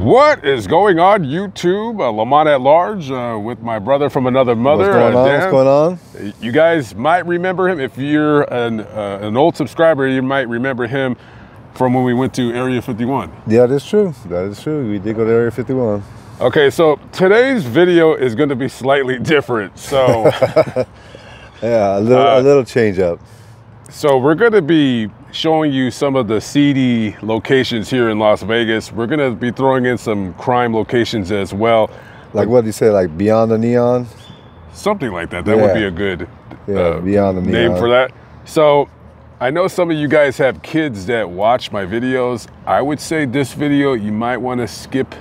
What is going on, YouTube? Lamont at large with my brother from another mother. What's going on? You guys might remember him. If you're an old subscriber, you might remember him from when we went to Area 51. Yeah, that's true. That is true. We did go to Area 51. Okay, so today's video is going to be slightly different. So yeah, a little change up. So we're going to be showing you some of the seedy locations here in Las Vegas. We're going to be throwing in some crime locations as well. Like what do you say, like Beyond the Neon? Something like that. That would be a good Beyond the Neon name for that. So I know some of you guys have kids that watch my videos. I would say this video, you might want to skip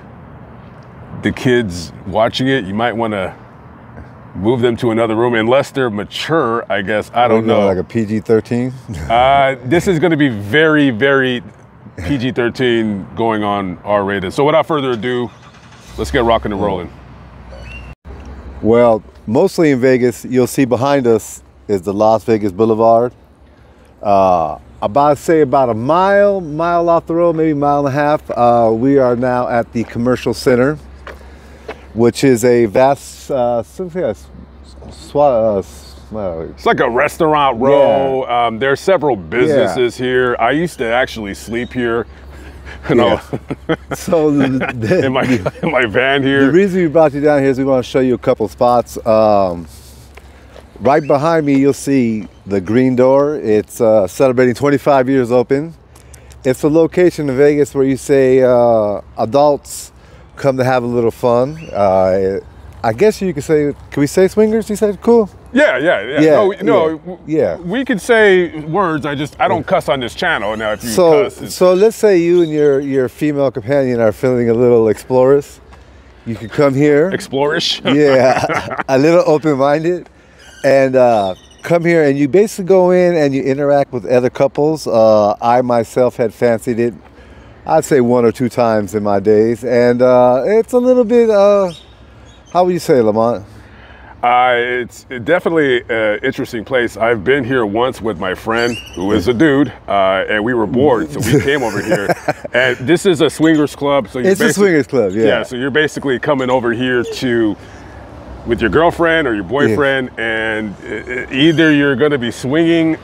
the kids watching it. You might want to move them to another room unless they're mature, I guess. I don't know. Like a PG-13? This is going to be very, very PG-13 going on R-rated. So without further ado, let's get rocking and rolling. Well, mostly in Vegas, you'll see behind us is the Las Vegas Boulevard. About a mile off the road, maybe a mile and a half. We are now at the Commercial Center, which is a vast, it's like a restaurant row. Yeah. There's several businesses here. I used to actually sleep here, you know, so in my van here. The reason we brought you down here is we want to show you a couple spots. Right behind me, you'll see the Green Door. It's celebrating 25 years open. It's a location in Vegas where you say adults come to have a little fun. I guess you could say, can we say swingers? You said cool? Yeah. We could say words. I don't cuss on this channel. Now, if you cuss. So let's say you and your female companion are feeling a little explorers. You could come here. Explorish? Yeah, a little open-minded. And come here and you basically go in and you interact with other couples. I myself had fancied it, I'd say 1 or 2 times in my days. And it's a little bit, how would you say, Lamont? It's definitely an interesting place. I've been here once with my friend who is a dude, and we were bored, so we came over here. And this is a swingers club. So it's a swingers club, yeah. Yeah, so you're basically coming over here with your girlfriend or your boyfriend, and either you're going to be swinging,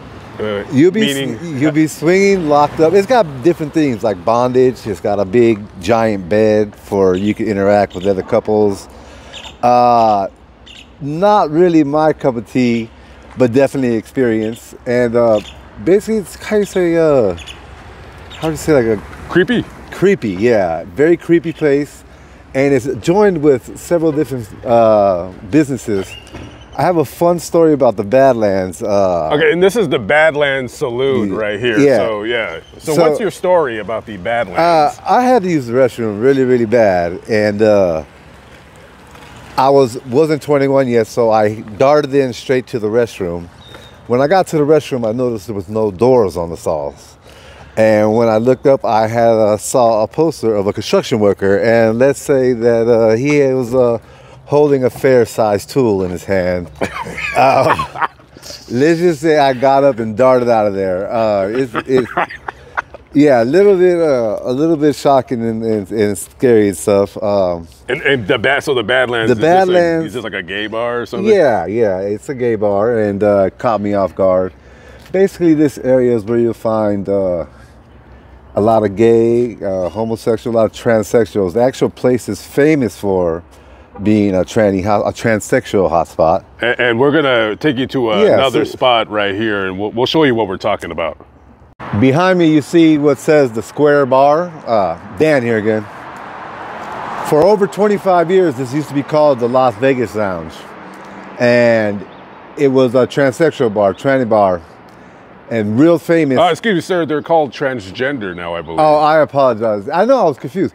you'll be swinging, locked up. It's got different things like bondage. It's got a big giant bed for you can interact with other couples. Not really my cup of tea, but definitely experience. And basically, it's how do you say like a creepy, yeah, very creepy place. And it's joined with several different businesses. I have a fun story about the Badlands. Okay, and this is the Badlands Saloon right here. Yeah. So what's your story about the Badlands? I had to use the restroom really, really bad. And I wasn't 21 yet, so I darted in straight to the restroom. When I got to the restroom, I noticed there was no doors on the stalls. And when I looked up, I saw a poster of a construction worker, and let's say that he was holding a fair-sized tool in his hand. Let's just say I got up and darted out of there. Yeah, a little bit shocking and scary and stuff. And the Badlands. Is this like a gay bar or something? Yeah, it's a gay bar, and caught me off guard. Basically, this area is where you'll find a lot of gay, homosexual, a lot of transsexuals. The actual place is famous for being a transsexual hotspot. And we're gonna take you to another spot right here, and we'll show you what we're talking about. Behind me, you see what says the Square Bar. Dan here again. For over 25 years, this used to be called the Las Vegas Lounge, and it was a transsexual bar, tranny bar. And real famous. Excuse me, sir. They're called transgender now, I believe. Oh, I apologize. I know I was confused.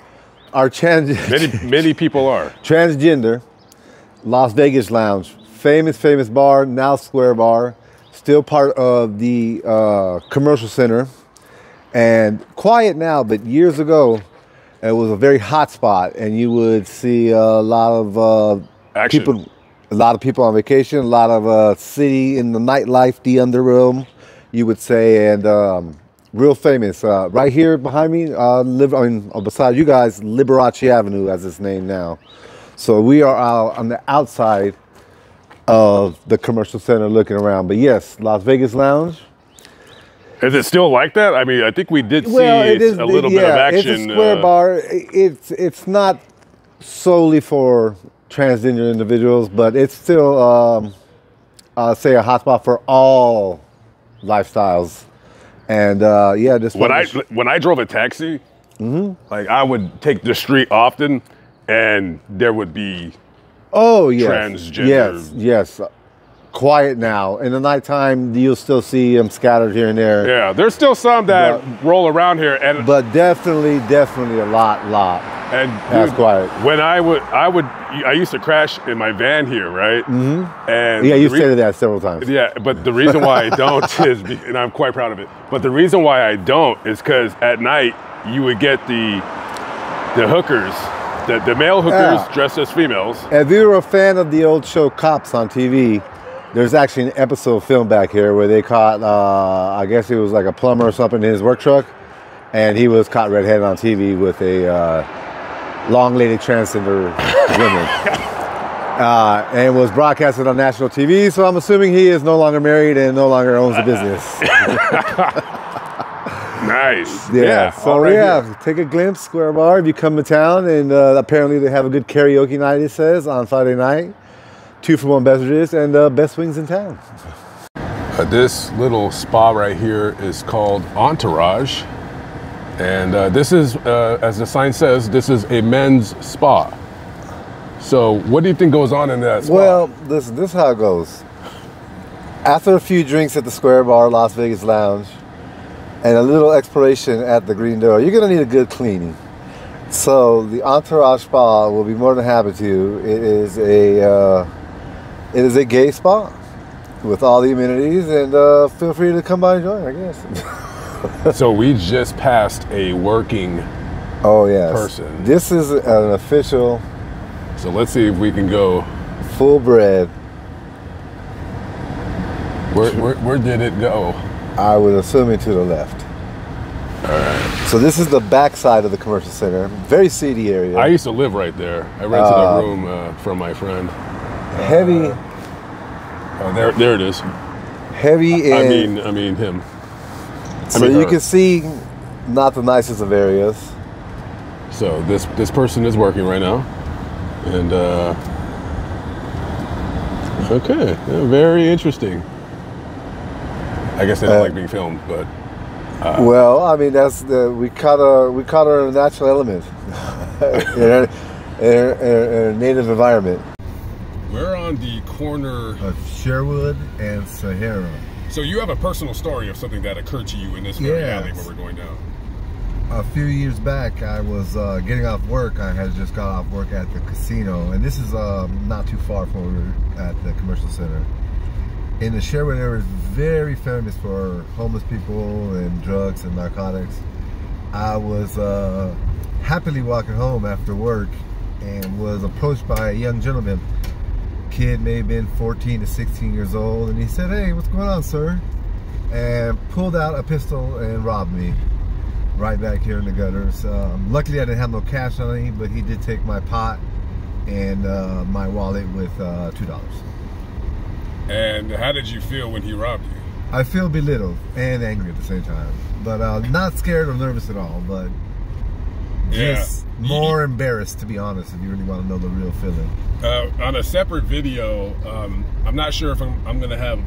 Many people are transgender. Las Vegas Lounge, famous bar, now Square Bar, still part of the Commercial Center, and quiet now. But years ago, it was a very hot spot, and you would see a lot of people, on vacation, a lot of city in the nightlife, the underworld, you would say, and real famous. Right here behind me, beside you guys, Liberace Avenue, as it's named now. So we are out on the outside of the commercial center looking around. But yes, Las Vegas Lounge. Is it still like that? I mean, I think we did see it is, a little bit of action. It's a square bar. It's not solely for transgender individuals, but it's still, I'll say, a hotspot for all lifestyles. And yeah, this when I drove a taxi, like I would take the street often, and there would be transgender. Yes. Quiet now. In the nighttime, you'll still see them scattered here and there. Yeah, there's still some that roll around here, but definitely a lot. And that's quiet. When I used to crash in my van here, right? And yeah, you stated that several times. Yeah, but the reason why I don't is, and I'm quite proud of it. But the reason why I don't is because at night you would get the hookers. The male hookers dressed as females. If you were a fan of the old show Cops on TV, there's actually an episode filmed back here where they caught, I guess it was like a plumber or something in his work truck, and he was caught red-handed on TV with a long lady transgender woman. And was broadcasted on national TV, so I'm assuming he is no longer married and no longer owns a business. Nice. Yeah. So take a glimpse, Square Bar, if you come to town, and apparently they have a good karaoke night, it says, on Friday night. 2-for-1 beverages and best wings in town. This little spa right here is called Entourage. And this is, as the sign says, this is a men's spa. So what do you think goes on in that spa? Well, this is how it goes. After a few drinks at the Square Bar, Las Vegas Lounge, and a little exploration at the Green Door, you're gonna need a good cleaning. So the Entourage Spa will be more than happy to. It is a gay spa with all the amenities, and feel free to come by and join, I guess. So we just passed a working person. This is an official. So let's see if we can go full bred. Where did it go? I would assume it to the left. All right. So this is the back side of the commercial center. Very seedy area. I used to live right there. I rented a room from my friend. Heavy. There it is. Heavy in. I mean him. So you can see not the nicest of areas. So this person is working right now, and okay, very interesting. I guess they don't like being filmed, but. Well, I mean we caught her in a natural element, in a native environment. We're on the corner of Sherwood and Sahara. So you have a personal story of something that occurred to you in this very alley where we're going down. A few years back, I was getting off work. I had just got off work at the casino, and this is not too far from where we were at the commercial center. In the Sherwood area is very famous for homeless people and drugs and narcotics. I was happily walking home after work and was approached by a young gentleman. Kid may have been 14 to 16 years old, and he said, "Hey, what's going on, sir?" And pulled out a pistol and robbed me right back here in the gutters. Luckily, I didn't have no cash on me, but he did take my pot and my wallet with $2. And how did you feel when he robbed you? I feel belittled and angry at the same time, but not scared or nervous at all, but just more embarrassed, to be honest, if you really want to know the real feeling. On a separate video, I'm not sure if I'm going to have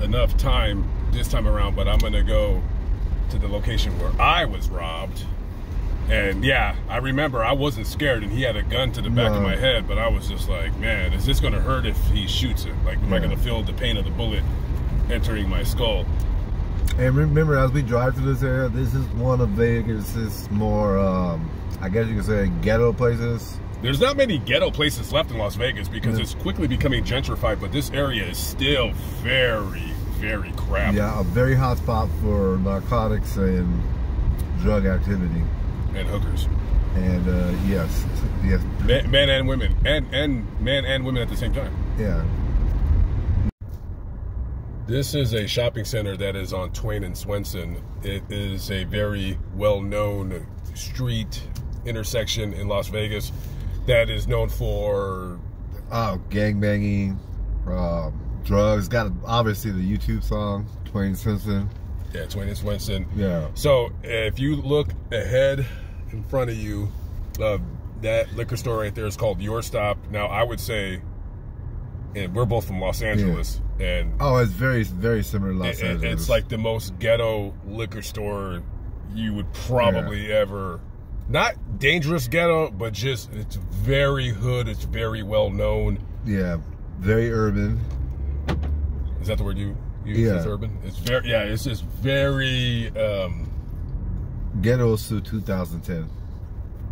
enough time this time around, but I'm going to go to the location where I was robbed. And yeah, I remember I wasn't scared, and he had a gun to the back of my head, but I was just like, man, is this going to hurt if he shoots it? Like, am I going to feel the pain of the bullet entering my skull? And remember, as we drive through this area, this is one of Vegas's more, I guess you could say, ghetto places. There's not many ghetto places left in Las Vegas because it's quickly becoming gentrified, but this area is still very, very crappy. Yeah, a very hot spot for narcotics and drug activity. And hookers. And yes. Men and women. And men and women at the same time. Yeah. This is a shopping center that is on Twain and Swenson. It is a very well-known street intersection in Las Vegas that is known for gangbanging, drugs. Got obviously the YouTube song Twain and Swenson. Yeah, Twain and Swenson. Yeah. So if you look ahead in front of you, that liquor store right there is called Your Stop. Now I would say, and we're both from Los Angeles, and it's very, very similar to Los Angeles. It's like the most ghetto liquor store you would probably ever. Not dangerous ghetto, but just it's very hood. It's very well known. Yeah, very urban. Is that the word you use? Yeah, is urban. It's very It's just very ghetto to 2010.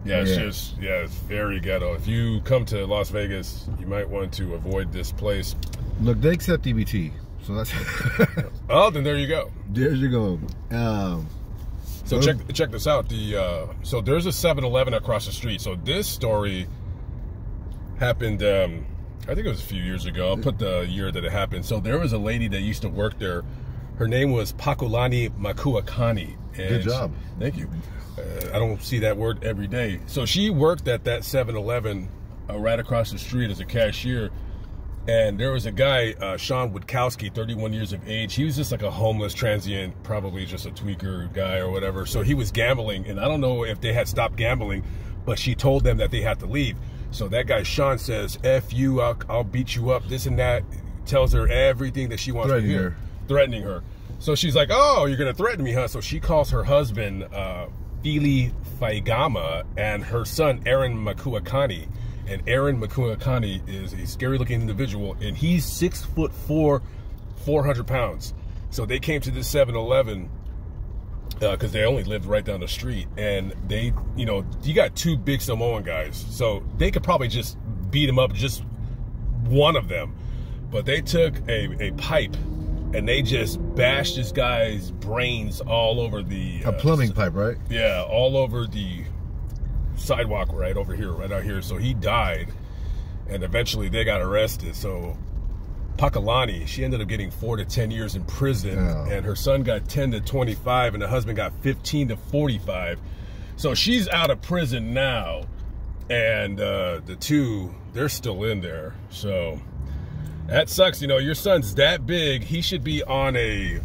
Yeah, it's very ghetto. If you come to Las Vegas, you might want to avoid this place. Look, they accept EBT, so that's. Oh, then there you go. There you go. So check this out. So there's a 7-Eleven across the street. So this story happened. I think it was a few years ago. I'll put the year that it happened. So there was a lady that used to work there. Her name was Pakulani Makuakani. Good job. Thank you. I don't see that word every day. So she worked at that 7-Eleven right across the street as a cashier. And there was a guy, Sean Witkowski, 31 years of age. He was just like a homeless transient, probably just a tweaker guy or whatever. So he was gambling, and I don't know if they had stopped gambling, but she told them that they had to leave. So that guy, Sean, says, F you, I'll beat you up, this and that. Tells her everything that she wants to hear. Threatening her. So she's like, oh, you're going to threaten me, huh? So she calls her husband, Fili Faigama, and her son, Aaron Makuakani. And Aaron Makuakani is a scary-looking individual, and he's 6'4", 400 pounds. So they came to this 7-Eleven because they only lived right down the street, and they, you got two big Samoan guys, so they could probably just beat him up, just one of them. But they took a pipe, and they just bashed this guy's brains all over the a plumbing pipe, right? Yeah, all over the sidewalk right out here. So he died, and eventually they got arrested. So Pakalani, she ended up getting 4 to 10 years in prison, and her son got 10 to 25, and the husband got 15 to 45. So she's out of prison now, and the two, they're still in there. So that sucks. Your son's that big, he should be on a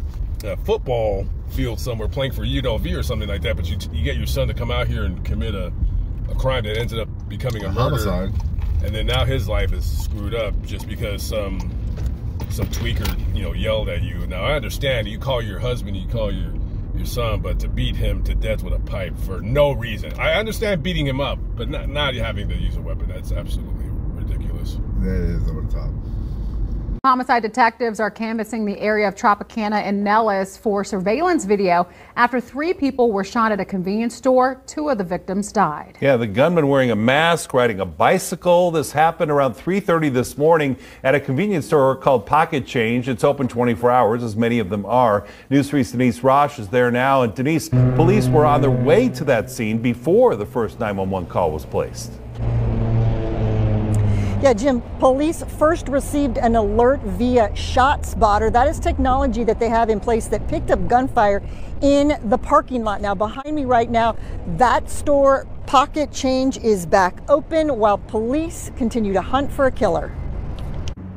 football field somewhere playing for UNLV or something like that, but you get your son to come out here and commit a crime that ended up becoming a murder, homicide, and then now his life is screwed up just because some tweaker yelled at you. Now I understand you call your husband, you call your son, but to beat him to death with a pipe for no reason. I understand beating him up, but not having to use a weapon. That's absolutely ridiculous. That is over the top. Homicide detectives are canvassing the area of Tropicana and Nellis for surveillance video after 3 people were shot at a convenience store. 2 of the victims died. Yeah, the gunman wearing a mask, riding a bicycle. This happened around 3:30 this morning at a convenience store called Pocket Change. It's open 24 hours, as many of them are. News 3's Denise Roche is there now. And Denise, police were on their way to that scene before the first 911 call was placed. Yeah, Jim, police first received an alert via ShotSpotter. That is technology that they have in place that picked up gunfire in the parking lot. Now, behind me right now, that store, Pocket Change, is back open while police continue to hunt for a killer.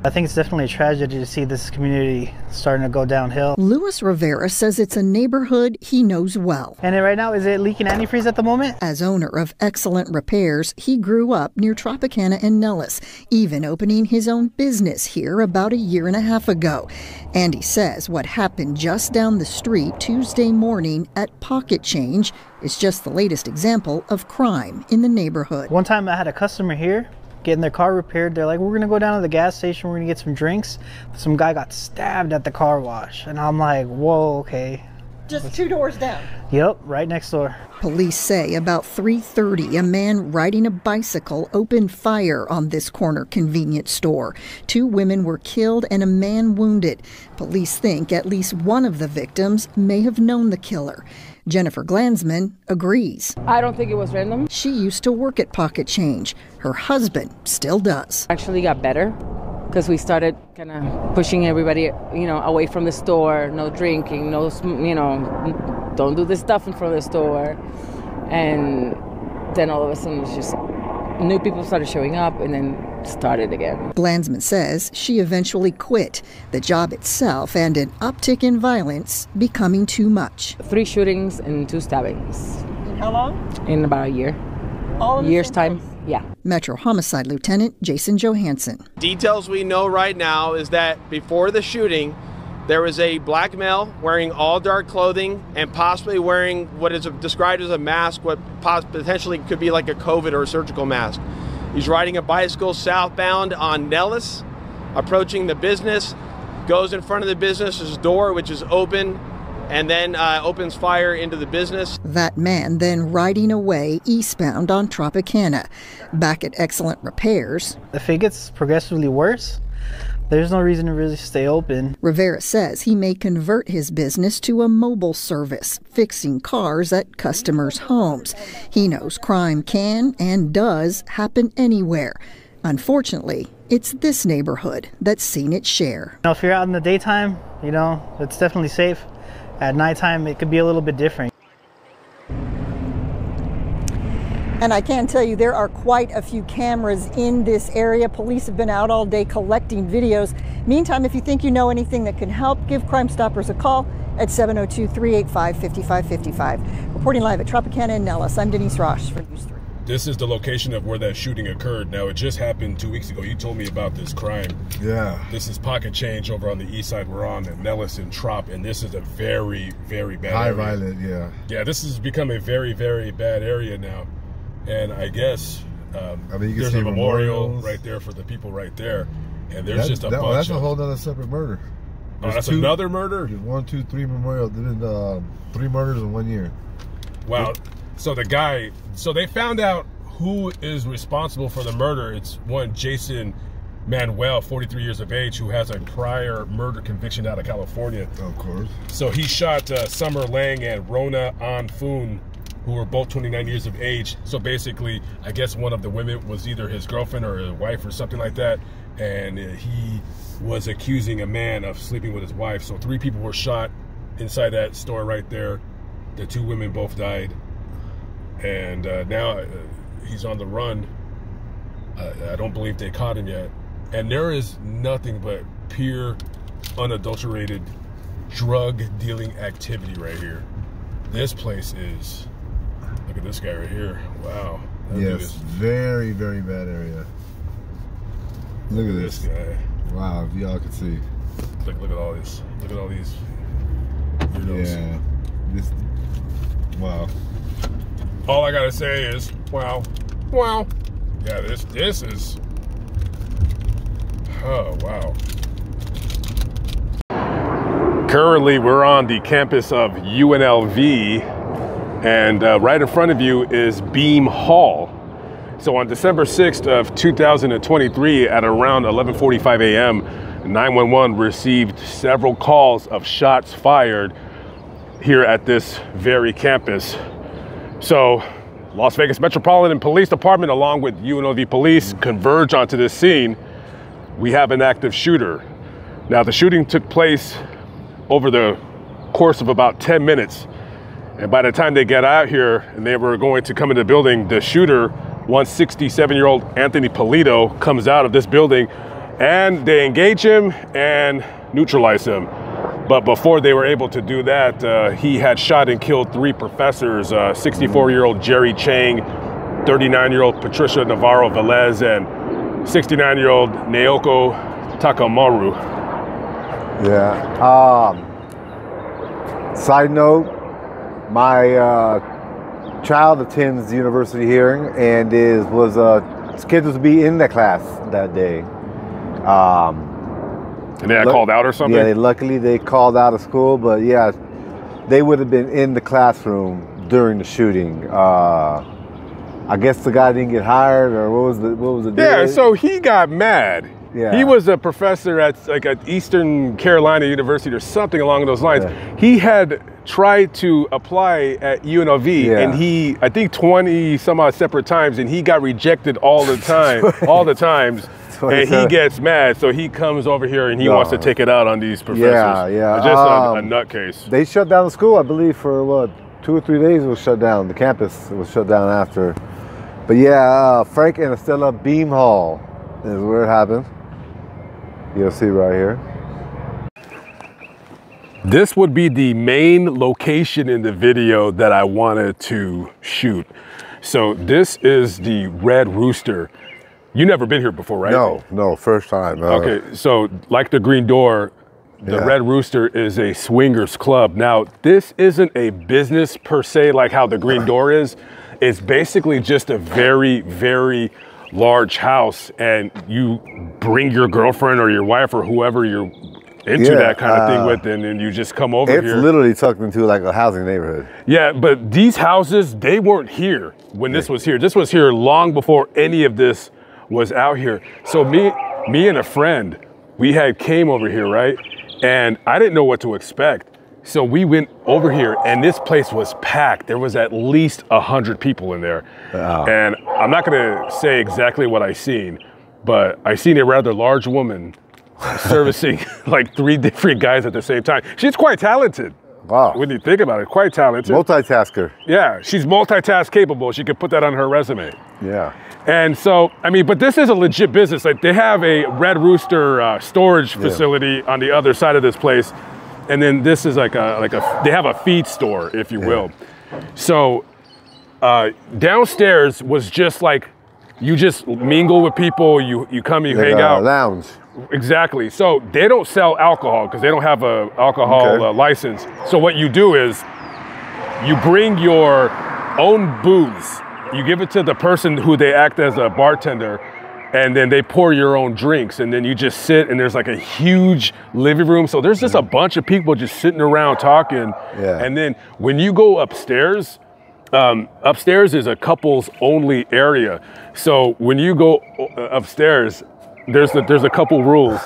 I think it's definitely a tragedy to see this community starting to go downhill. Luis Rivera says it's a neighborhood he knows well. And right now, is it leaking antifreeze at the moment? As owner of Excellent Repairs, he grew up near Tropicana and Nellis, even opening his own business here about a year and a half ago. And he says what happened just down the street Tuesday morning at Pocket Change is just the latest example of crime in the neighborhood. One time I had a customer here getting their car repaired. They're like, we're gonna go down to the gas station, we're gonna get some drinks. Some guy got stabbed at the car wash, and I'm like, whoa, okay. Just 2 doors down. Yep, right next door. Police say about 3:30, a man riding a bicycle opened fire on this corner convenience store. 2 women were killed and a man wounded. Police think at least one of the victims may have known the killer. Jennifer Glansman agrees. I don't think it was random. She used to work at Pocket Change. Her husband still does. Actually got better because we started kind of pushing everybody, away from the store. No drinking, no, don't do this stuff in front of the store. And then all of a sudden, it's just new people started showing up, and then started again. Blandsman says she eventually quit, the job itself and an uptick in violence becoming too much. 3 shootings and 2 stabbings. In how long? In about a year. All in Year's time. Yeah. Metro Homicide Lieutenant Jason Johansson. Details we know right now is that before the shooting, there was a black male wearing all dark clothing and possibly wearing what is described as a mask, what potentially could be like a COVID or a surgical mask. He's riding a bicycle southbound on Nellis, approaching the business, goes in front of the business's door, which is open, and then opens fire into the business. That man then riding away eastbound on Tropicana. Back at Excellent Repairs. If it gets progressively worse, there's no reason to really stay open. Rivera says he may convert his business to a mobile service, fixing cars at customers' homes. He knows crime can and does happen anywhere. Unfortunately, it's this neighborhood that's seen its share. If you're out in the daytime, it's definitely safe. At nighttime, it could be a little bit different. And I can tell you there are quite a few cameras in this area. Police have been out all day collecting videos. Meantime, if you think you know anything that can help, give Crime Stoppers a call at 702-385-5555. Reporting live at Tropicana and Nellis, I'm Denise Roche for News 3. This is the location of where that shooting occurred. Now, it just happened 2 weeks ago. You told me about this crime. Yeah. This is Pocket Change over on the east side. We're on at Nellis and Trop, and this is a very, very bad area. High violent, yeah. Yeah, this has become a very, very bad area now. And I guess there's a memorial right there for the people right there. And there's just a bunch that's a whole other separate murder. Oh, that's another murder? There's 1, 2, 3 memorial. There's 3 murders in 1 year. Wow. So the guy, they found out who is responsible for the murder. It's one Jason Manuel, 43 years of age, who has a prior murder conviction out of California. Of course. So he shot Summer Lang and Rona An Foon, who were both 29 years of age. So basically, I guess one of the women was either his girlfriend or his wife or something like that. And he was accusing a man of sleeping with his wife. So 3 people were shot inside that store right there. The 2 women both died. And now he's on the run. I don't believe they caught him yet. And there is nothing but pure, unadulterated drug dealing activity right here. This place is, look at this guy right here. Wow. Yes, very, very bad area. Look at this guy. Wow, if y'all can see. Look at all this. Look at all these weirdos. Yeah. Wow. All I gotta say is, wow. Wow. Yeah, this is, oh, wow. Currently, we're on the campus of UNLV, and right in front of you is Beam Hall. So on December 6th of 2023 at around 11:45 a.m., 911 received several calls of shots fired here at this very campus. So Las Vegas Metropolitan Police Department, along with UNLV police, converge onto this scene. We have an active shooter. Now, the shooting took place over the course of about 10 minutes. And by the time they get out here and they were going to come into the building, the shooter, 167-year-old Anthony Polito, comes out of this building and they engage him and neutralize him. But before they were able to do that, he had shot and killed 3 professors, 64-year-old Jerry Chang, 39-year-old Patricia Navarro Velez, and 69-year-old Naoko Takamaru. Yeah. Side note, my child attends the university here and was scheduled to be in that class that day. And they got called out or something? Yeah, luckily they called out of school, but yeah, they would have been in the classroom during the shooting. I guess the guy didn't get hired, or what was the deal? Yeah, so he got mad. Yeah. He was a professor at Eastern Carolina University or something along those lines. Yeah. He had tried to apply at UNLV, and he, I think 20 some odd separate times, and he got rejected all the time, all the times. And he gets mad, so he comes over here and he wants to take it out on these professors. Yeah. It's just a nutcase. They shut down the school, I believe, for what, 2 or 3 days it was shut down. The campus was shut down after. But yeah, Frank and Estella Beam Hall is where it happened. You'll see right here. This would be the main location in the video that I wanted to shoot. So this is the Red Rooster. You never been here before, right? No, first time. Okay, so like the Green Door, the Red Rooster is a swingers club. Now, this isn't a business per se like how the Green Door is. It's basically just a very, very large house, and you bring your girlfriend or your wife or whoever you're into that kind of thing with, and then you just come over here. It's literally tucked into like a housing neighborhood. Yeah, but these houses, they weren't here when this was here. This was here long before any of this was out here. So me and a friend, we had came over here, right? And I didn't know what to expect. So we went over here and this place was packed. There was at least 100 people in there. And I'm not gonna say exactly what I seen, but I seen a rather large woman servicing like 3 different guys at the same time. She's quite talented. Wow. When you think about it, quite talented. Multitasker. Yeah, she's multitask capable. She could put that on her resume. Yeah. And so, I mean, but this is a legit business. Like they have a Red Rooster storage facility on the other side of this place. And then this is like they have a feed store, if you will. So downstairs was just like, you just mingle with people, you come, you hang out. Lounge. Exactly. So they don't sell alcohol because they don't have a alcohol license. So what you do is you bring your own booze. You give it to the person who they act as a bartender, and then they pour your own drinks, and then you just sit, and there's like a huge living room. So there's just a bunch of people just sitting around talking. Yeah. And then when you go upstairs, upstairs is a couples only area. So when you go upstairs, there's a couple rules.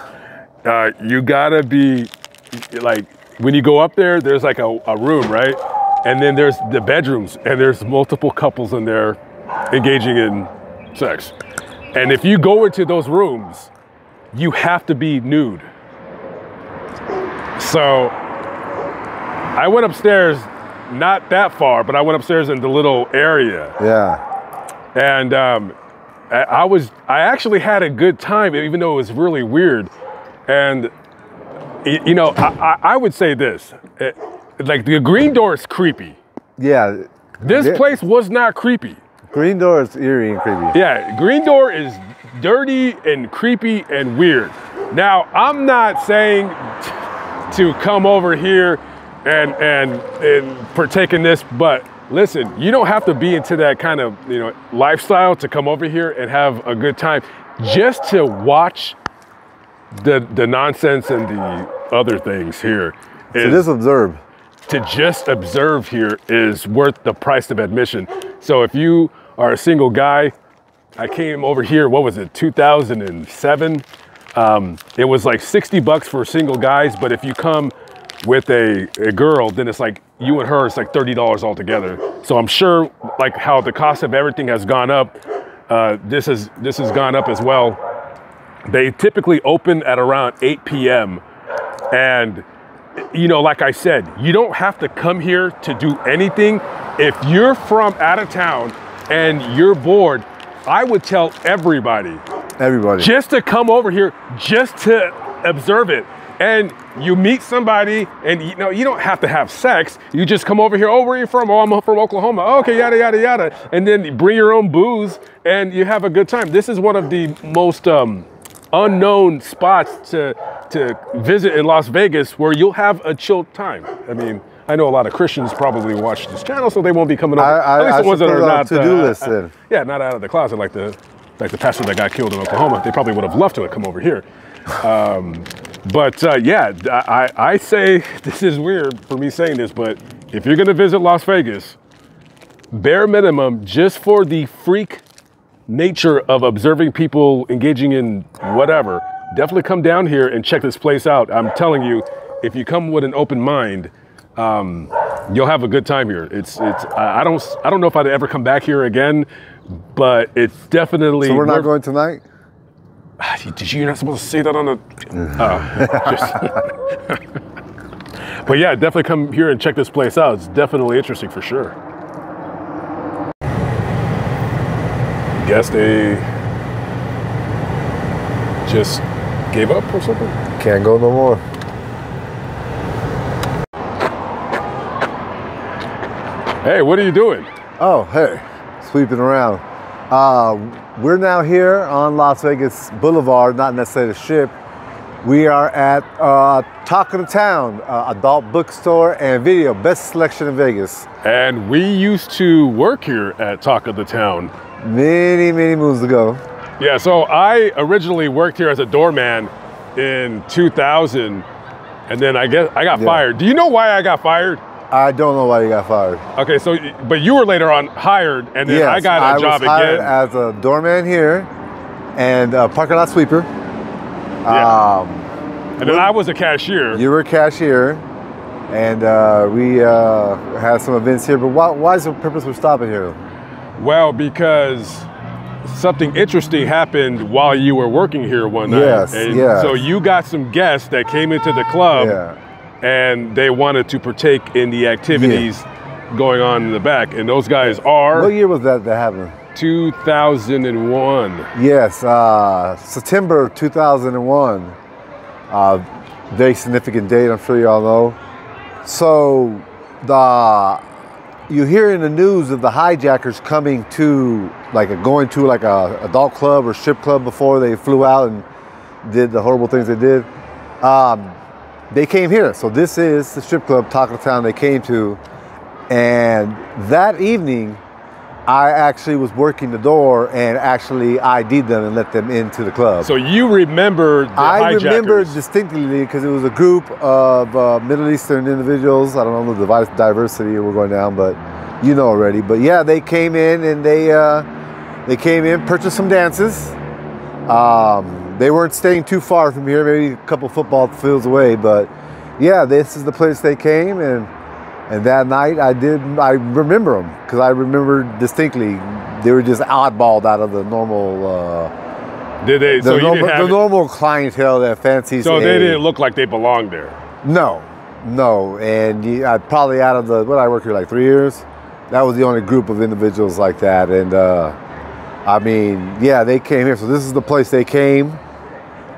You gotta be like, when you go up there, there's like a room, right? And then there's the bedrooms, and there's multiple couples in there engaging in sex. And if you go into those rooms, you have to be nude. So I went upstairs, not that far, but I went upstairs in the little area. Yeah. And I actually had a good time, even though it was really weird. And you know, I would say this, like the Green Door is creepy. Yeah. This place was not creepy. Green Door is eerie and creepy. Yeah, Green Door is dirty and creepy and weird. Now, I'm not saying to come over here and partake in this, but listen, you don't have to be into that kind of, you know, lifestyle to come over here and have a good time. Just to watch the nonsense and the other things here. So just observe. To just observe here is worth the price of admission. So if you are a single guy, I came over here, what was it, 2007? It was like $60 for single guys, but if you come with a girl, then it's like you and her, it's like $30 altogether. So I'm sure like how the cost of everything has gone up, this has gone up as well. They typically open at around 8 p.m. And you know, like I said, you don't have to come here to do anything. If you're from out of town and you're bored, I would tell everybody just to come over here, just to observe it. And you meet somebody, and you know, you don't have to have sex. You just come over here. Oh, where are you from? Oh, I'm from Oklahoma. Oh, okay, yada, yada, yada. And then you bring your own booze and you have a good time. This is one of the most unknown spots to visit in Las Vegas where you'll have a chilled time. I mean, I know a lot of Christians probably watch this channel, so they won't be coming over. At least the ones that are not to-do list then. Yeah, not out of the closet like the pastor that got killed in Oklahoma. They probably would have loved to come over here. But yeah, I say, this is weird for me saying this, but if you're gonna visit Las Vegas, bare minimum, just for the freak nature of observing people engaging in whatever, definitely come down here and check this place out. I'm telling you, if you come with an open mind, you'll have a good time here. I don't know if I'd ever come back here again, but it's definitely. So we're not going tonight? You're not supposed to say that on the. But yeah, definitely come here and check this place out. It's definitely interesting for sure. Guess they just gave up or something? Can't go no more. Hey, what are you doing? Oh, hey, sweeping around. We're now here on Las Vegas Boulevard, not necessarily the Strip. We are at Talk of the Town, adult bookstore and video, best selection in Vegas. And we used to work here at Talk of the Town. Many, many moons ago. Yeah, so I originally worked here as a doorman in 2000, and then I got fired. Do you know why I got fired? I don't know why you got fired. Okay, so, but you were later on hired, and then yes, I got a job was hired again. as a doorman here and a parking lot sweeper. Yeah. And then I was a cashier. You were a cashier, and we had some events here, but why is the purpose for stopping here? Well, because something interesting happened while you were working here one night. Yes, yes. So you got some guests that came into the club. Yeah. And they wanted to partake in the activities going on in the back. And those guys are... What year was that happened? 2001. Yes, September 2001. Very significant date, I'm sure you all know. So, you hear in the news of the hijackers coming to, going to a adult club or strip club before they flew out and did the horrible things they did. They came here. So this is the strip club, Talk of the Town, they came to. And that evening, I actually was working the door and actually ID'd them and let them into the club. So you remember the hijackers? I remember distinctly because it was a group of Middle Eastern individuals. I don't know the diversity we're going down, but you know already. But yeah, they came in and they came in, purchased some dances. They weren't staying too far from here, maybe a couple football fields away, but yeah, this is the place they came, and that night I remember them, because I remember distinctly, they were just oddballed out of the normal, the normal clientele that fancies. So they didn't look like they belonged there? No, and probably out of I worked here like 3 years, that was the only group of individuals like that, and I mean, yeah, they came here, so this is the place they came.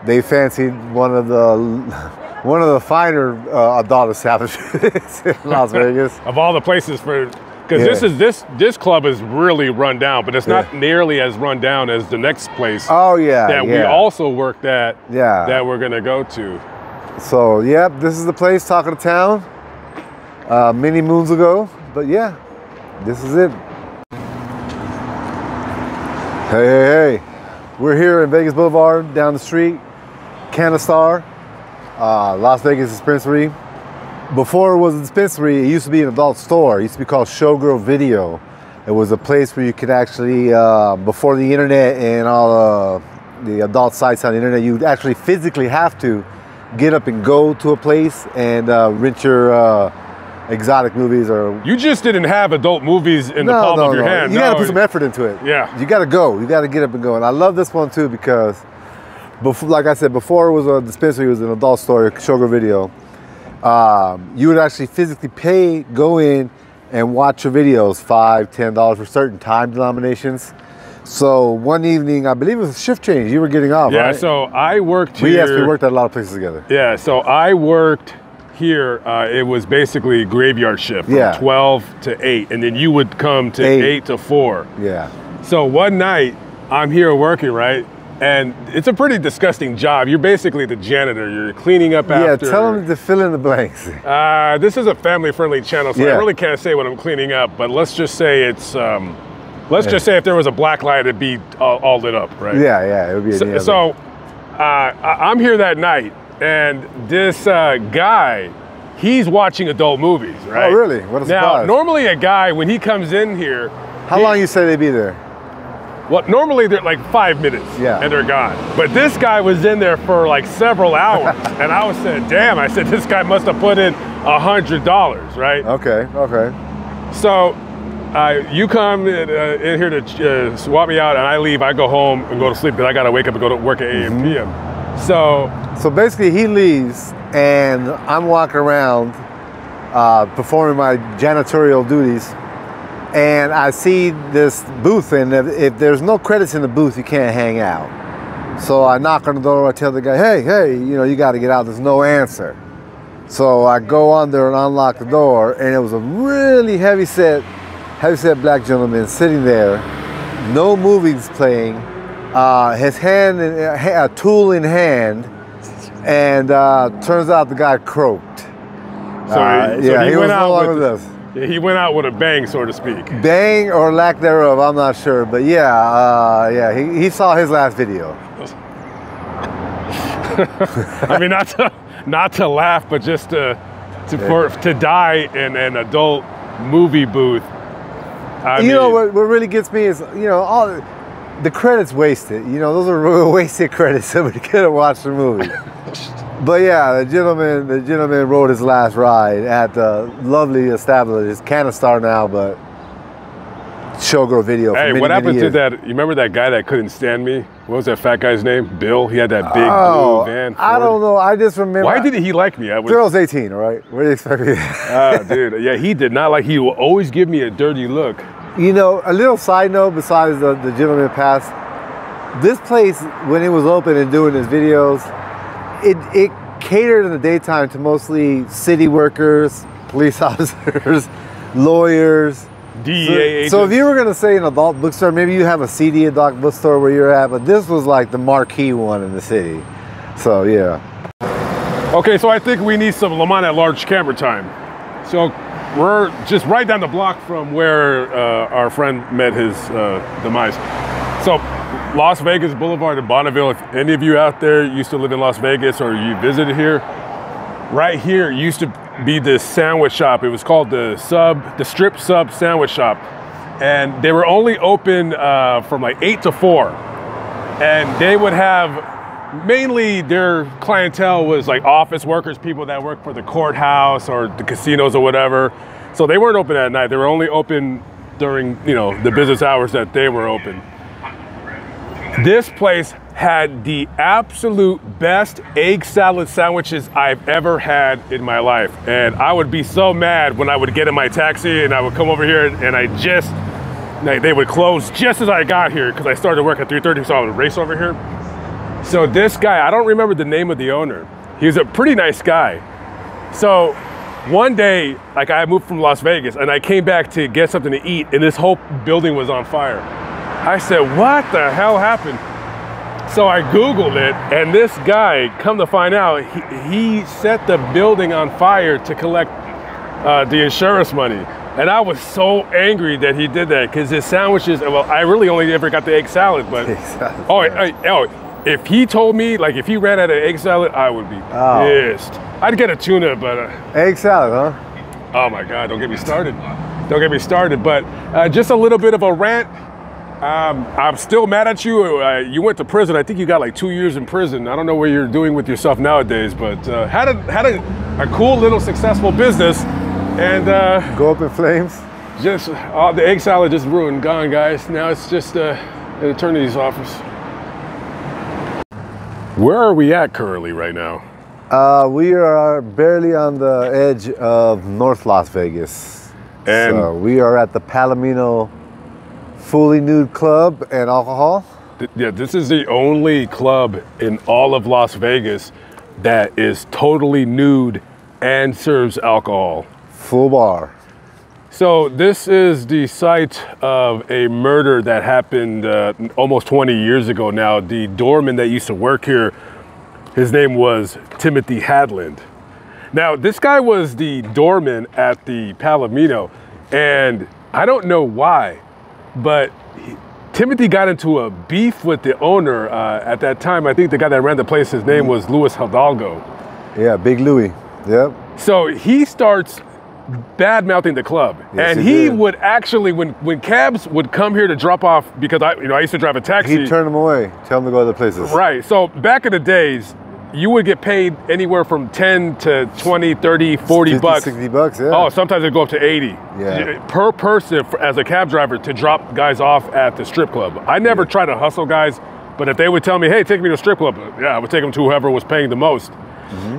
They fancied one of the finer adult establishments in Las Vegas. Of all the places because this club is really run down, but it's not nearly as run down as the next place. Oh yeah, that we also worked at. Yeah, that we're gonna go to. So yep, this is the place, Talk of the Town. Many moons ago, but yeah, this is it. Hey, we're here in Vegas Boulevard, down the street, Canistar, Las Vegas Dispensary. Before it was a dispensary, it used to be an adult store. It used to be called Showgirl Video. It was a place where you could actually, before the internet and all the adult sites on the internet, you'd actually physically have to get up and go to a place and rent your exotic movies. Or you just didn't have adult movies in the palm of your hand. You got to put some effort into it. Yeah, you got to go. You got to get up and go. And I love this one too because, like I said, before it was a dispensary, it was an adult store, Showgirl Video. You would actually physically go in and watch your videos, $5, $10 for certain time denominations. So one evening, I believe it was a shift change. You were getting off, right? Yeah. So I worked here. Yes, we worked at a lot of places together. Yeah. So I worked here, it was basically graveyard shift from 12 to 8, and then you would come to 8 to 4. Yeah. So one night, I'm here working, right? And it's a pretty disgusting job. You're basically the janitor. You're cleaning up after. Yeah, tell them to fill in the blanks. This is a family-friendly channel, so I really can't say what I'm cleaning up, but let's just say it's, just say if there was a black light, it'd be all lit up, right? Yeah, it would be. So I'm here that night, and this guy, he's watching adult movies, right? Oh, really? What a surprise. Now, normally a guy, when he comes in here... How long you say they'd be there? Well, normally they're like 5 minutes, and they're gone. But this guy was in there for like several hours, and I said, damn, I said, this guy must have put in $100, right? Okay. So you come in here to swap me out, and I leave. I go home and go to sleep because I got to wake up and go to work at 8 a.m. p.m. So basically, he leaves, and I'm walking around performing my janitorial duties, and I see this booth, and if there's no credits in the booth, you can't hang out. So I knock on the door, I tell the guy, hey, you know, you got to get out. There's no answer. So I go under and unlock the door, and it was a really heavyset black gentleman sitting there, no movies playing, his hand, a tool in hand, and turns out the guy croaked. He was no longer with us. He went out with a bang, so to speak. Bang or lack thereof, I'm not sure, but he saw his last video. I mean, not to laugh, but just to die in an adult movie booth. I mean, what really gets me is, all the credits wasted. Those are wasted credits. Somebody could have watched the movie. But yeah, the gentleman rode his last ride at the lovely establishment. It's Canistar now, but showgirl video. Hey, what happened to that? You remember that guy that couldn't stand me? What was that fat guy's name? Bill. He had that big blue van. Ford. I don't know. I just remember. Why didn't he like me? Girl's 18, all right? What do you expect me? Dude, yeah, he did not like. He will always give me a dirty look. A little side note besides the gentleman passed. This place, when it was open and doing his videos, it catered in the daytime to mostly city workers, police officers, lawyers, DEA agents. So if you were going to say an adult bookstore, maybe you have a Seedy adult bookstore where you're at, but this was like the marquee one in the city. So yeah. Okay, so I think we need some Lamont at Large camera time. So we're just right down the block from where our friend met his demise. So Las Vegas Boulevard in Bonneville, if any of you out there used to live in Las Vegas or you visited here, right here used to be this sandwich shop. It was called the Strip Sub Sandwich Shop. And they were only open from like 8 to 4. And they would have, mainly their clientele was like office workers, people that work for the courthouse or the casinos or whatever. So they weren't open at night. They were only open during, the business hours that they were open. This place had the absolute best egg salad sandwiches I've ever had in my life. And I would be so mad when I would get in my taxi and I would come over here and they would close just as I got here because I started work at 3:30, so I would race over here. So this guy, I don't remember the name of the owner. He was a pretty nice guy. So one day, I moved from Las Vegas and I came back to get something to eat and this whole building was on fire. I said, what the hell happened? So I Googled it, and this guy, come to find out, he set the building on fire to collect the insurance money. And I was so angry that he did that, because his sandwiches, well, I really only ever got the egg salad, but, if he told me, if he ran out of egg salad, I would be pissed. I'd get a tuna, but... egg salad, huh? Oh my God, don't get me started. Don't get me started, but just a little bit of a rant. I'm still mad at you. You went to prison. I think you got 2 years in prison. I don't know what you're doing with yourself nowadays, but had a cool little successful business, and go up in flames. Just the egg salad just ruined, gone, guys. Now it's just an attorney's office. Where are we at currently right now? We are barely on the edge of North Las Vegas, and so we are at the Palomino Fully Nude Club and Alcohol. Yeah, this is the only club in all of Las Vegas that is totally nude and serves alcohol. Full bar. So this is the site of a murder that happened almost 20 years ago now. The doorman that used to work here, his name was Timothy Hadland. Now, this guy was the doorman at the Palomino, and I don't know why, but Timothy got into a beef with the owner at that time. I think the guy that ran the place, his name was Luis Hidalgo. Yeah, Big Louie. Yep. So he starts bad-mouthing the club. Yes, and he would actually, when cabs would come here to drop off, because I used to drive a taxi. He'd turn them away, tell them to go other places. Right. So back in the days, you would get paid anywhere from 10 to 20, 30, 40 50, bucks. 60 bucks, yeah. Oh, sometimes it'd go up to 80 Yeah. per person as a cab driver to drop guys off at the strip club. I never try to hustle guys, but if they would tell me, hey, take me to a strip club, yeah, I would take them to whoever was paying the most.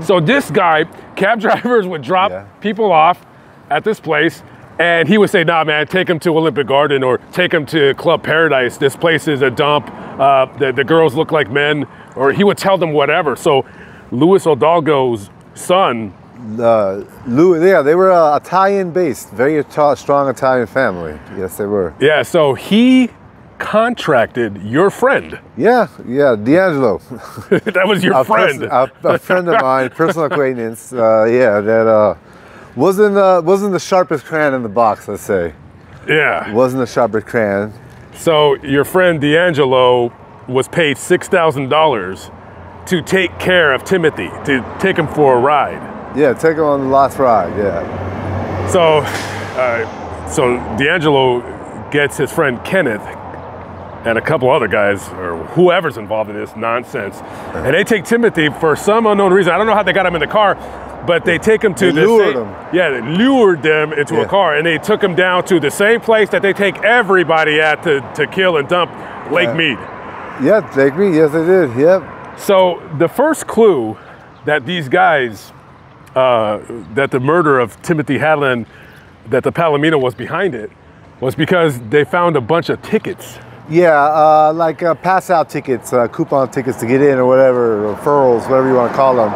So this guy, cab drivers would drop people off at this place, and he would say, nah, man, take them to Olympic Garden or take them to Club Paradise. This place is a dump. The girls look like men. Or he would tell them whatever. So Luis Hidalgo's son. Yeah, they were Italian-based, very strong Italian family. Yes, they were. Yeah, so he contracted your friend. Yeah, D'Angelo. That was your friend. A friend of mine, personal acquaintance. That wasn't the sharpest crayon in the box, let's say. Yeah. Wasn't the sharpest crayon. So your friend D'Angelo was paid $6,000 to take care of Timothy, to take him for a ride. Yeah, take him on the last ride, yeah. So D'Angelo gets his friend Kenneth and a couple other guys, or whoever's involved in this nonsense, and they take Timothy for some unknown reason. I don't know how they got him in the car, but they take him to they lured them into a car, and they took him down to the same place that they take everybody at to kill and dump Lake Mead. Yeah, Lake Mead, yes they did, yep. So the first clue that these guys, that the murder of Timothy Hadlin, that the Palomino was behind it, was because they found a bunch of tickets. Yeah, like pass out tickets, coupon tickets to get in or whatever, referrals, whatever you want to call them.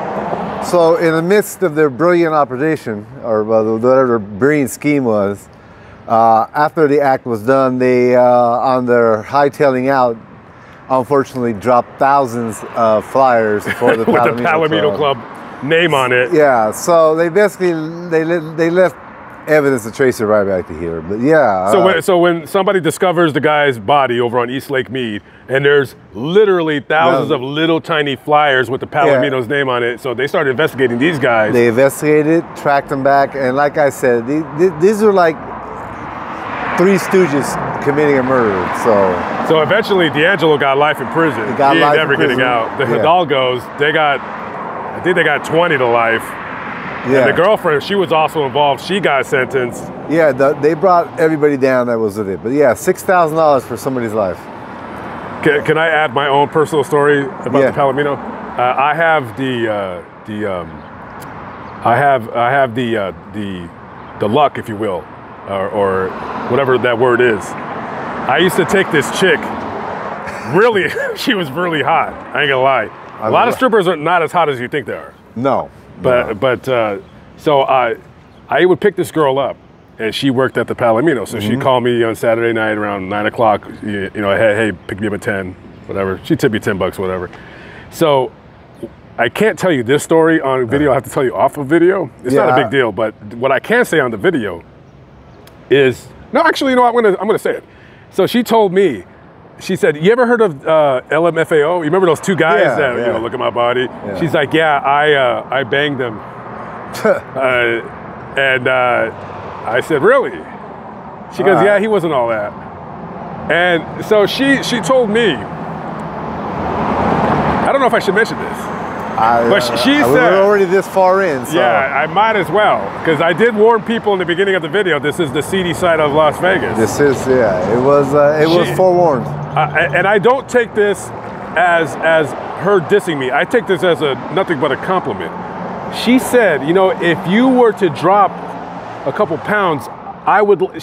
So in the midst of their brilliant operation, or whatever their brilliant scheme was, after the act was done, they, on their hightailing out, unfortunately dropped thousands of flyers for the with Palomino, the Palomino Club name on it. Yeah, so they basically, they left evidence to trace it right back to here, but yeah. So when somebody discovers the guy's body over on East Lake Mead, and there's literally thousands of little tiny flyers with the Palomino's name on it, so they started investigating these guys. They investigated, tracked them back, and like I said, these are like three stooges committing a murder. So eventually D'Angelo got life in prison. He ain't never getting out. The Hidalgos, I think they got 20 to life. Yeah. And the girlfriend, she was also involved. She got sentenced. Yeah, they brought everybody down that was with it. But yeah, $6,000 for somebody's life. Can I add my own personal story about the Palomino? I have the luck, if you will, or whatever that word is. I used to take this chick. Really, she was really hot. I ain't gonna lie. A lot of strippers are not as hot as you think they are. No. So I would pick this girl up, and she worked at the Palomino. So she'd call me on Saturday night around 9 o'clock. You know, hey, pick me up at 10, whatever. She'd tip me $10, whatever. So I can't tell you this story on video. I have to tell you off of video. It's not a big deal. But what I can say on the video is, no, actually, you know what? I'm gonna say it. So she told me. She said, you ever heard of LMFAO? You remember those two guys that, you know, look at my body? Yeah. She's like, yeah, I banged them. And I said, really? She goes, yeah, he wasn't all that. And so she told me, I don't know if I should mention this, but she said, we're already this far in. So. Yeah, I might as well, because I did warn people in the beginning of the video, this is the seedy side of Las Vegas. This is, it was forewarned. And I don't take this as her dissing me. I take this as nothing but a compliment. She said, you know, if you were to drop a couple pounds,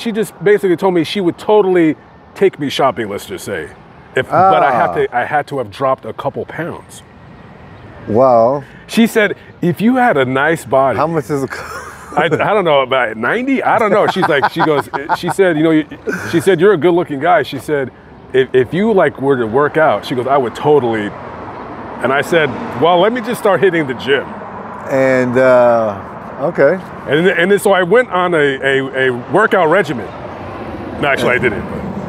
she just basically told me she would totally take me shopping, let's just say. But I had to have dropped a couple pounds. Wow. She said, if you had a nice body. How much is I don't know, about 90? I don't know. She said, you know, she said, you're a good looking guy. She said, if you like were to work out, she goes, I would totally. And I said, well, let me just start hitting the gym. And, okay. And then so I went on a workout regimen. No, actually I didn't.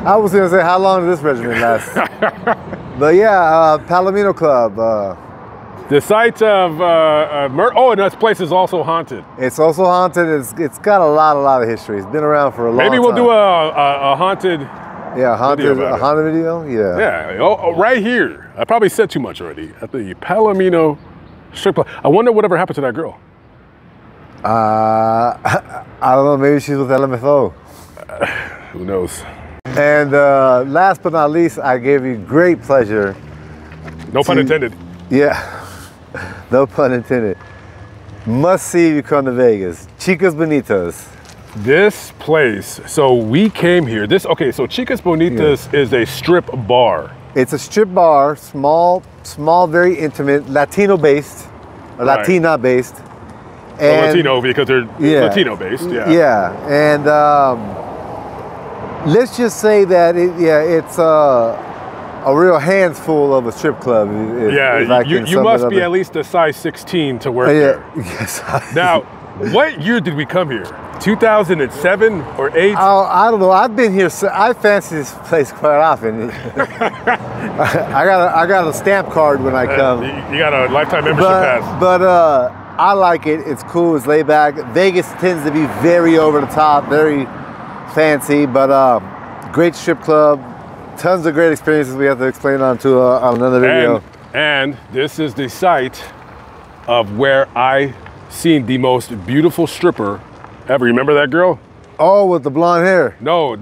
I was gonna say, how long did this regimen last? But yeah, Palomino Club. The site of and this place is also haunted. It's also haunted. It's got a lot of history. It's been around for a long time. Maybe we'll do a haunted. Yeah, a haunted video. Yeah. Yeah, right here. I probably said too much already. At the Palomino Strip club. I wonder whatever happened to that girl. I don't know. Maybe she's with LMFO. Who knows? And last but not least, I gave you great pleasure. No pun intended. Yeah, no pun intended. Must see if you come to Vegas. Chicas Bonitas. This place, so we came here. Okay, so Chicas Bonitas is a strip bar. It's a strip bar, small, very intimate, Latino-based, or Right. Latina-based. So Latino because they're Latino-based, yeah. Yeah, and let's just say that it's a real hands full of a strip club. You must be at least a size 16 to work there. Yes. Now, what year did we come here? 2007 or 8? Oh, I don't know. I've been here. I fancy this place quite often. I got a stamp card when I come. You got a lifetime membership pass. But I like it. It's cool. It's laid back. Vegas tends to be very over the top, very fancy, but great strip club. Tons of great experiences we have to explain on another video. And this is the site of where I seen the most beautiful stripper ever. Remember that girl? Oh, with the blonde hair. No.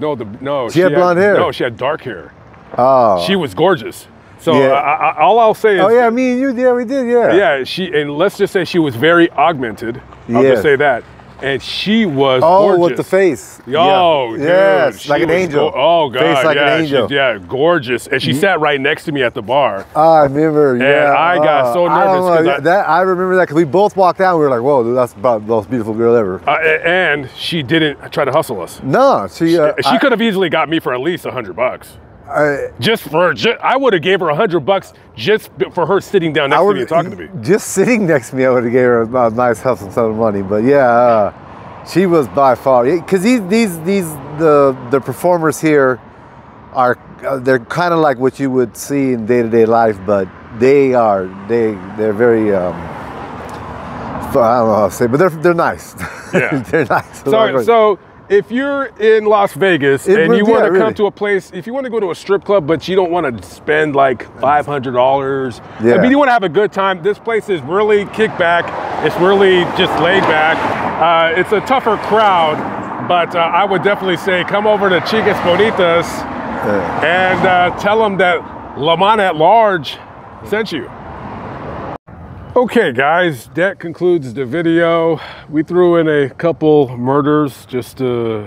She had blonde hair. No, she had dark hair. Oh. She was gorgeous. So all I'll say is. Oh yeah, me and you, yeah, we did, yeah. Yeah, and let's just say she was very augmented. I'll just say that. And she was gorgeous. With the face. Oh, dude. Yes, like an angel. Oh, God. Face like an angel. Gorgeous. And she sat right next to me at the bar. I remember, And I got so nervous. I remember that because we both walked out and we were like, whoa, dude, that's about the most beautiful girl ever. And she didn't try to hustle us. No, she could have easily got me for at least $100. I would have gave her $100 just for her sitting down next to me and talking to me. Just sitting next to me, I would have gave her a nice helpful sum of money. But yeah, she was by far, because the performers here they're kind of like what you would see in day-to-day life, but they're very I don't know how to say, but they're nice. Yeah, they're nice. So if you're in Las Vegas and you want to come to a place, if you want to go to a strip club, but you don't want to spend like $500, I mean, you want to have a good time, this place is really kick back. It's really just laid back. It's a tougher crowd, but I would definitely say come over to Chicas Bonitas and tell them that Lamont at Large sent you. Okay guys, that concludes the video. We threw in a couple murders just to,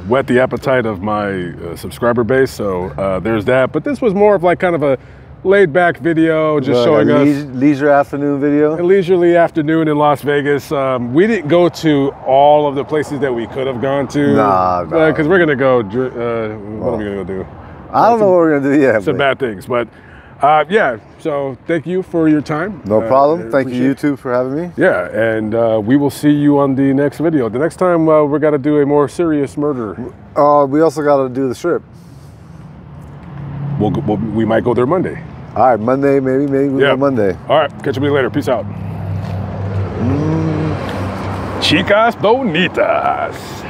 whet the appetite of my subscriber base. So there's that. But this was more of like kind of a laid back video, just showing us leisure afternoon video. A leisurely afternoon in Las Vegas. We didn't go to all of the places that we could have gone to. Nah. Because we're gonna go. What are we gonna go do? I don't know what we're gonna do yet. Some bad things, but. So thank you for your time. No problem. Thank you YouTube for having me. Yeah, and we will see you on the next video. The next time we're gonna do a more serious murder. We also gotta do the strip. We might go there Monday. All right, Monday, maybe we'll go Monday. All right, catch me later. Peace out. Chicas Bonitas.